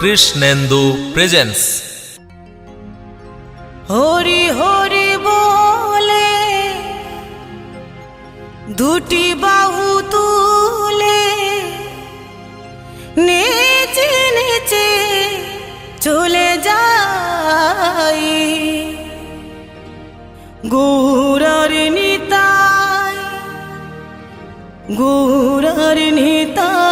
Krishnendu presence. Hari Hari বলে দুটি বাহু তুলে নেচে নেচে চলে যাই, গৌরার নিতাই, গৌরার নিতাই।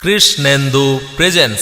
কৃষ্ণেন্দু প্রেজেন্স।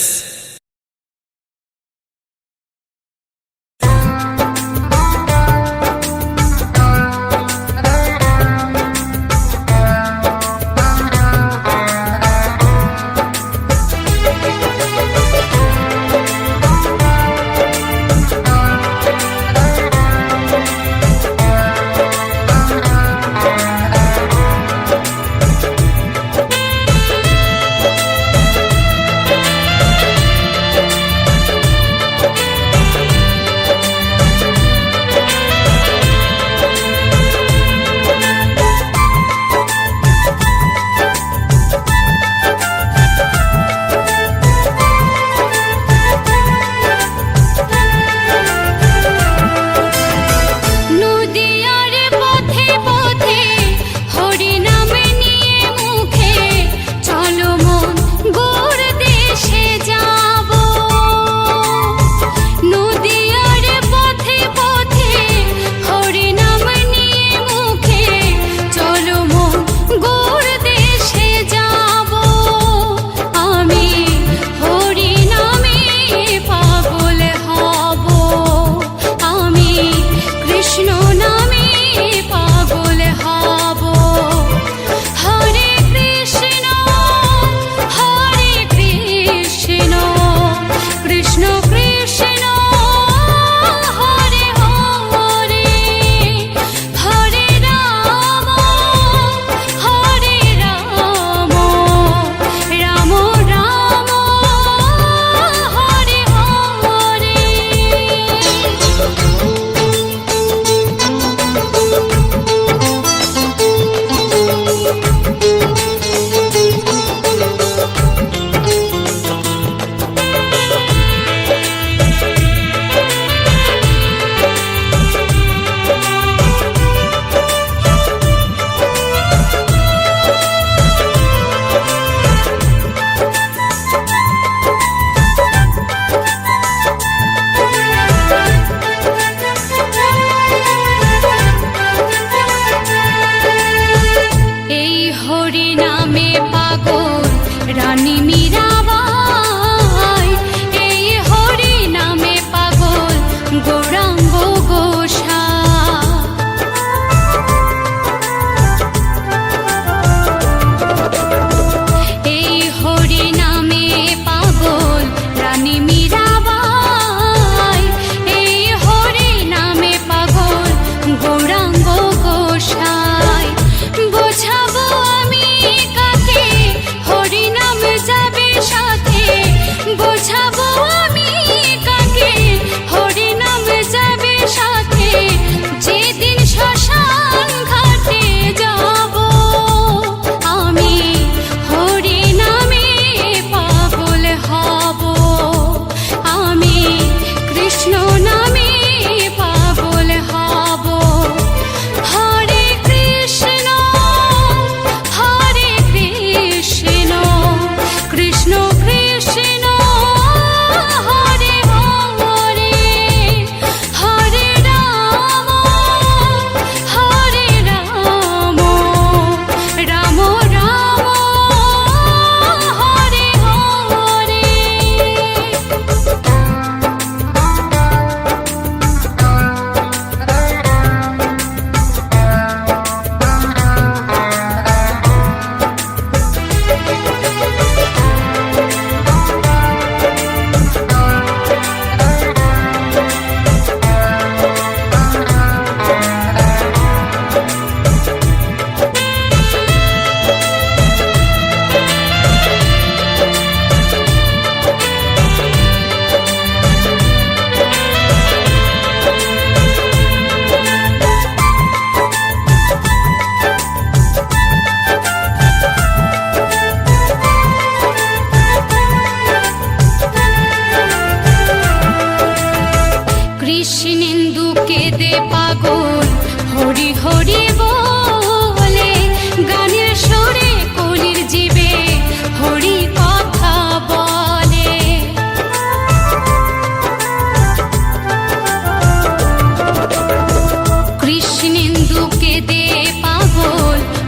পাগল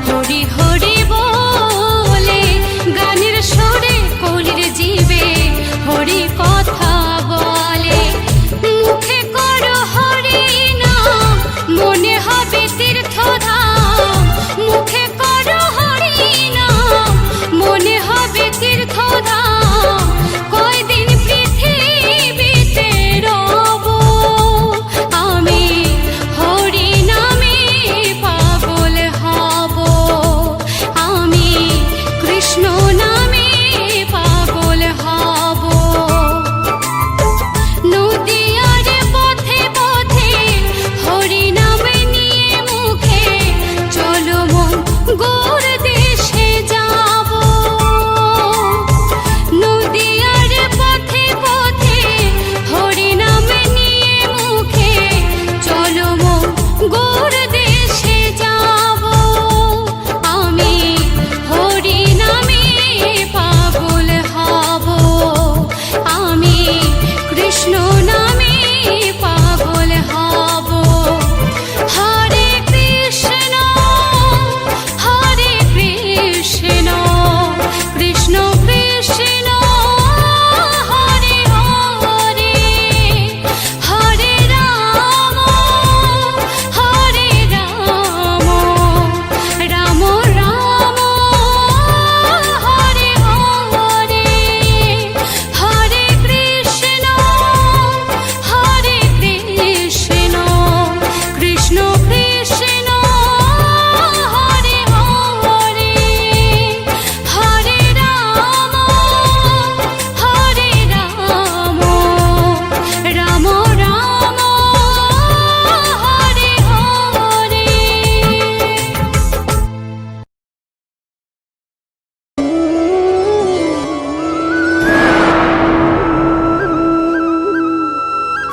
হরি হরি বলে গানের সুরে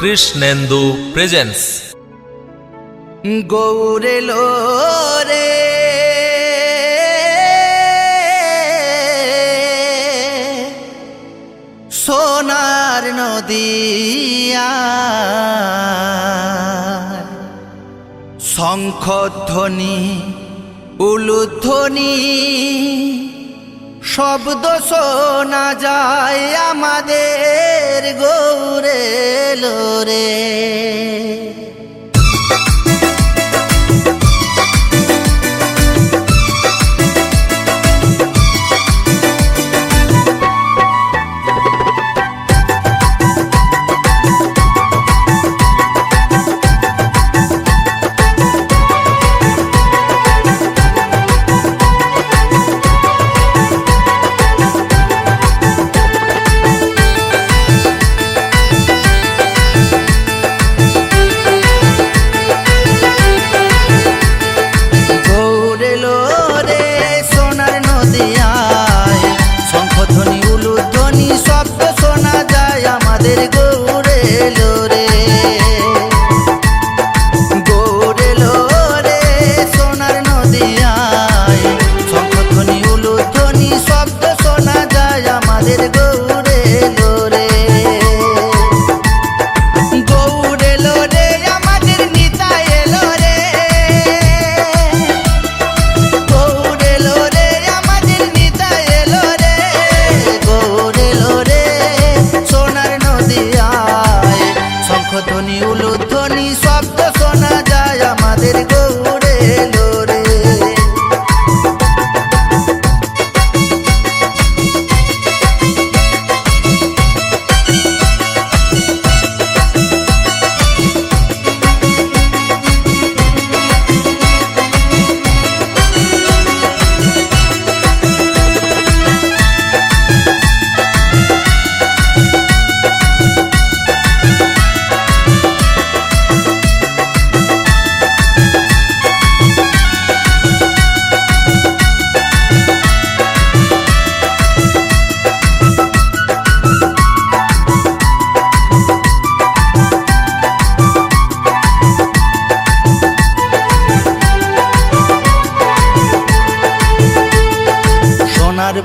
কৃষ্ণেন্দু প্রেজেন্স। গৌরে লোরে সোনার নদিয়া, শঙ্খধ্বনি উলুধ্বনি শব্দ শোনা যায় আমাদের গৌরে লোরে।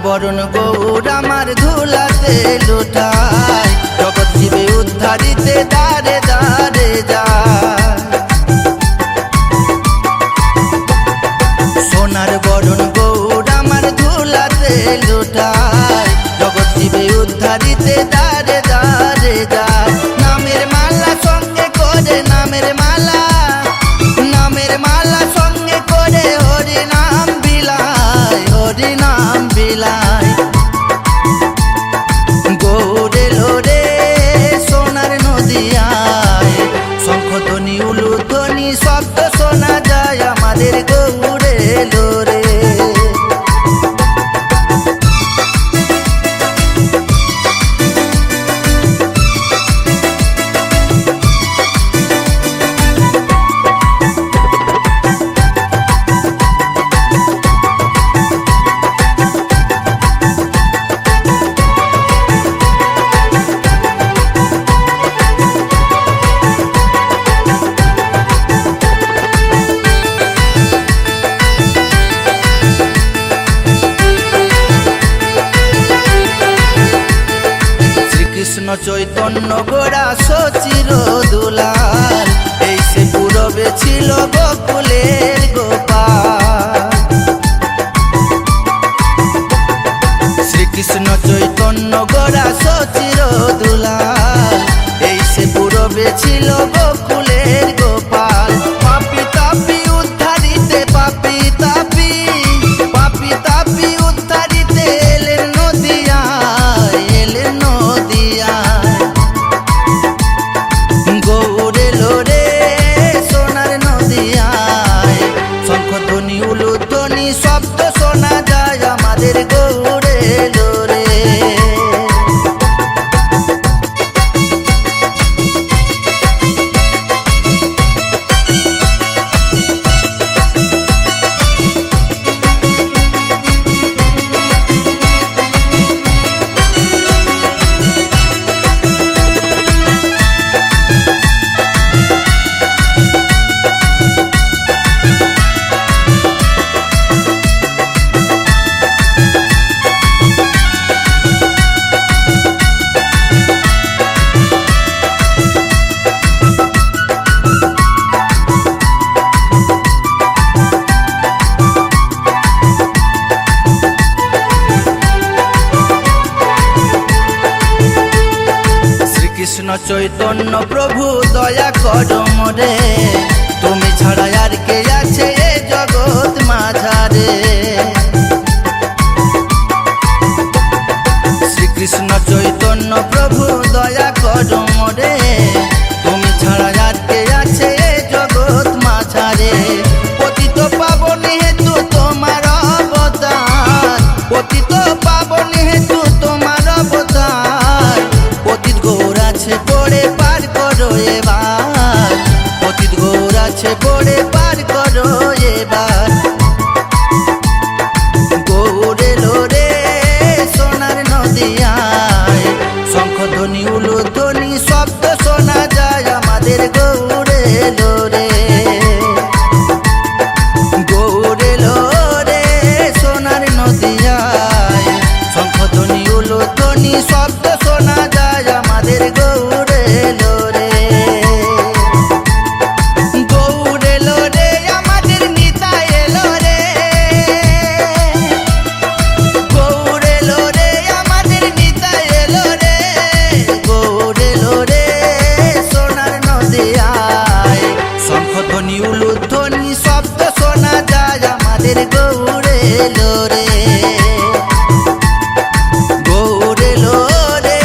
বরণ গৌর আমার ধুলাতে লুটায়, জগৎ জীবে উদ্ধারিতে দারে দারে যায়। সোনার বরণ গৌর আমার ধুলাতে লুটায়, জগৎ জীবে উদ্ধারিতে দারে দারে যায়। নামের মালা সঙ্গে করে নামের মালা, নামের মালা সঙ্গে করে হরি নাম বিলায়, হরি নাম বিলায়। গৌরে লোরে সোনার নদিয়ায়, শঙ্খধ্বনি উলুধ্বনি শব্দ শোনা যায় আমাদের গৌরে লোরে। কৃষ্ণ চৈতন্য গোড়া সচির দুলাল, এই সে পূরবে ছিল গোকুলের গোপাল। শ্রীকৃষ্ণ চৈতন্য গোড়া সচির দুলাল, এই সে পূরবে ছিল গোকুলের গোপাল। পাপি তাপি উদ্ধারিতে, পাপি তাপি পাপি তাপি উদ্ধারিতে এলেন নদিয়ায়, এলেন নদিয়ায়। গৌরে লোরে সোনার নদিয়ায়, শঙ্খধ্বনি উলুধ্বনি শব্দ শোনা যায় আমাদের গৌরে লোরে। চৈতন্য প্রভু দয়া করো মোরে, তুমি ছাড়া আর কে আছে এ জগৎ মাঝারে। শ্রীকৃষ্ণ চৈতন্য প্রভু দয়া করো মোরে, তুমি ছাড়া আর কে আছে এ জগৎ মাঝারে। পতিত পাবনি হেতু তোমার অবতার, পতিত পাবনি হেতু তোমার অবতার। পতিত গৌর আছে পড়ে পার করো এবার, পতিত গৌর আছে পড়ে পার করো এবার। গৌরে লোরে সোনার নদিয়ায়, শঙ্খধ্বনি উলুধ্বনি শব্দ শোনা যায় আমাদের গৌরে লোরে। গৌরে লোরে সোনার নদিয়ায়, শঙ্খধ্বনি উলুধ্বনি শব্দ শোনা যায় আমাদের গৌরে লোরে। গৌরে লোরে আমাদের নিতাই এলো রে, গৌরে লোরে আমাদের নিতাই এলো রে। গৌরে লোরে সোনার নদিয়ায়, শঙ্খধ্বনি উলুধ্বনি শব্দ শোনা যায় আমাদের গৌরে লোরে। গৌরে লোরে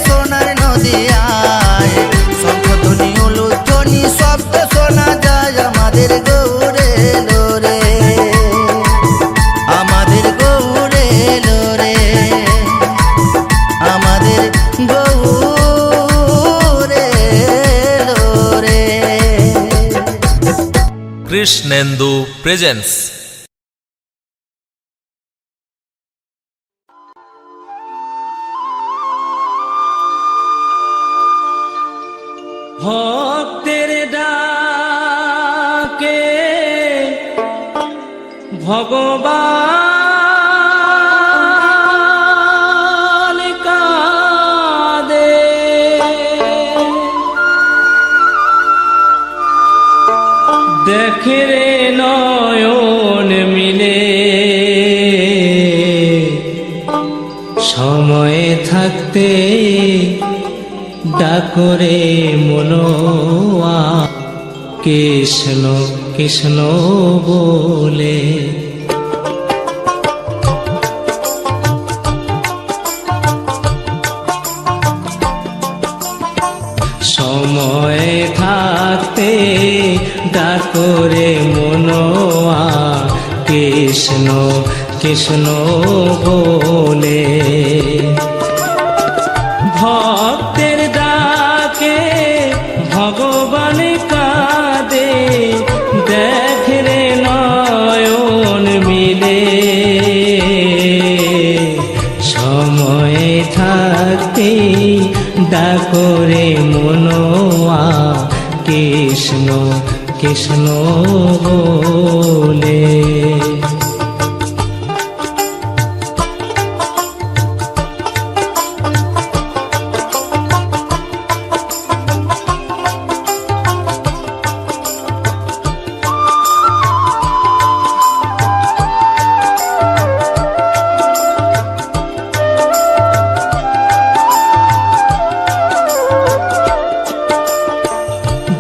সোনার নদিয়ায়, শঙ্খধ্বনি উলুধ্বনি শব্দ শোনা যায় আমাদের গৌরে লোরে। আমাদের গৌরে লোরে, আমাদের গৌরে লোরে। কৃষ্ণেন্দু প্রেজেন্স। ভক্তের ডাকে ভগবান কাঁদে, দেখে রে নয়ন মিলে, সময় থাকতে ডাকরে মনোয়া, কৃষ্ণ কৃষ্ণ বলে। সময় থাকতে ডাকরে মনোয়া, কৃষ্ণ কৃষ্ণ বলে। ভক্তের ডাকে ভগবান কাঁদে, দেখে রে নয়ন মিলে, সময় থাকতে ডাকরে মনোয়া, কৃষ্ণ কৃষ্ণ বলে।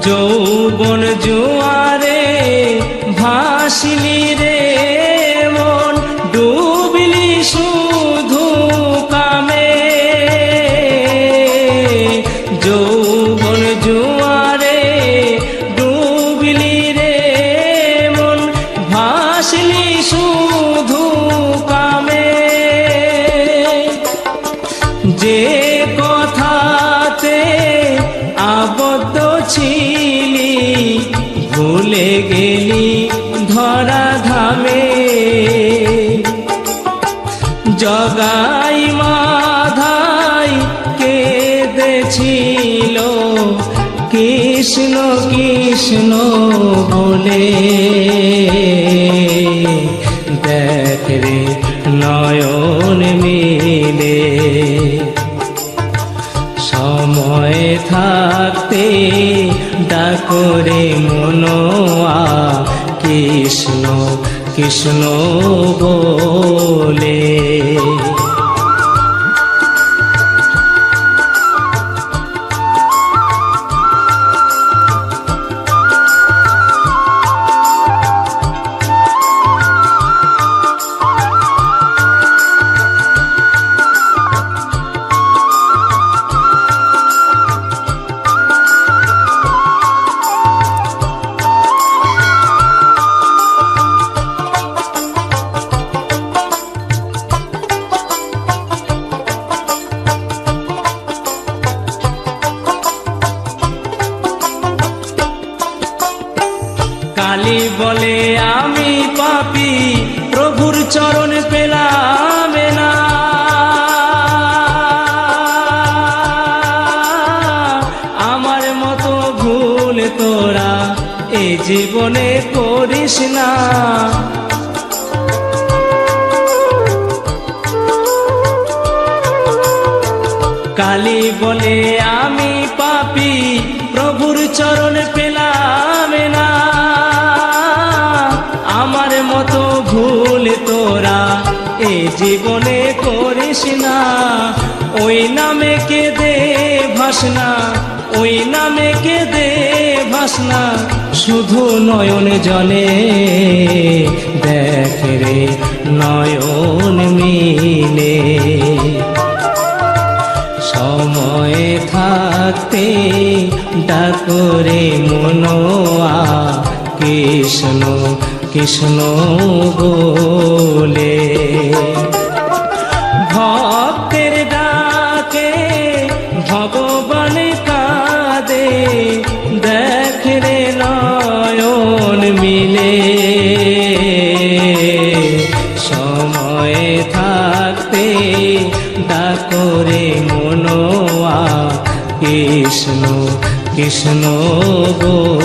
যৌবন জোয়ারে ভাসিলি রে মন, ডুবলি শুধু কামে। যৌবন জোয়ারে ডুবলি রে মন, ভাসিলি শুধু কামে। যে কথাতে আবদ্ধ ছিলি, ভুলে গেলি ধরা ধামে। জগাই মাধাই কেঁদেছিল, কৃষ্ণ কৃষ্ণ বলে। দেখ রে নয়ন মিলে, সময় থাকতে ডাকরে মনোয়া, কৃষ্ণ কৃষ্ণ বলে। বলে আমি পাপী, প্রভুর চরণ পেলাম না। আমার মতো ভুল তোরা এই জীবনে করিস না। কালী বলে আমি পাপী, প্রভুর চরণ পেলাম না। আমার মতো ভুল তোরা এই জীবনে করিস না। ওই নামে কে দে ভাসনা, ওই নামে কে দে ভাসনা, শুধু নয়ন জলে দেখ রে নয়ন মিলে। সময় থাকতে ডাকরে মনোয়া কৃষ্ণ কৃষ্ণ বলে। ভক্তের ডাকে ভগবান কাঁদে, দেখ রে নয়ন মিলে। সময় থাকতে ডাকরে মনোয়া কৃষ্ণ কৃষ্ণ বলে।